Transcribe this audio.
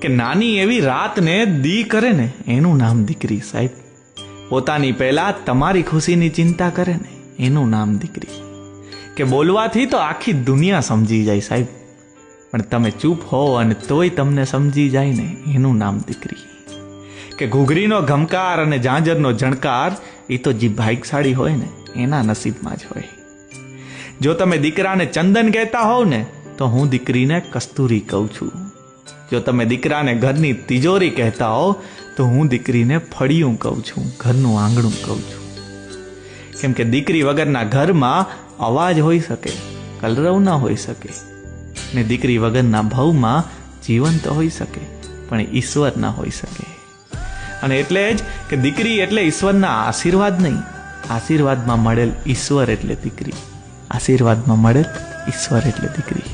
કે નાની એવી રાતને દી કરે ને એનું નામ દીકરી સાહેબ. પોતાની પહેલા તમારી ખુશીની ચિંતા કરે ને એનું નામ દીકરી. કે બોલવાથી તો આખી દુનિયા સમજી જાય સાહેબ, પણ તમે ચૂપ હો અને તોય તમને સમજી જાય ને એનું નામ દીકરી. કે ઘૂઘરીનો ઘમકાર અને ઝાંઝરનો ઝણકાર એ તો જે ભાગ્યશાળી હોય ને એના નસીબમાં જ હોય. જો તમે દીકરાને ચંદન કહેતા હોવ ને તો હું દીકરીને કસ્તુરી કહું છું. જો તમે દીકરાને ઘરની તિજોરી કહેતા હો તો હું દીકરીને ફળિયું કહું છું, ઘરનું આંગણું કહું છું. કેમ કે દીકરી વગરના ઘરમાં અવાજ હોઈ શકે, કલરવ ના હોઈ શકે, ને દીકરી વગરના ભવમાં જીવન તો હોઈ શકે પણ ઈશ્વર ના હોઈ શકે. અને એટલે જ કે દીકરી એટલે ઈશ્વરના આશીર્વાદ નહીં, આશીર્વાદમાં મળેલ ઈશ્વર એટલે દીકરી. આશીર્વાદમાં મળેલ ઈશ્વર એટલે દીકરી.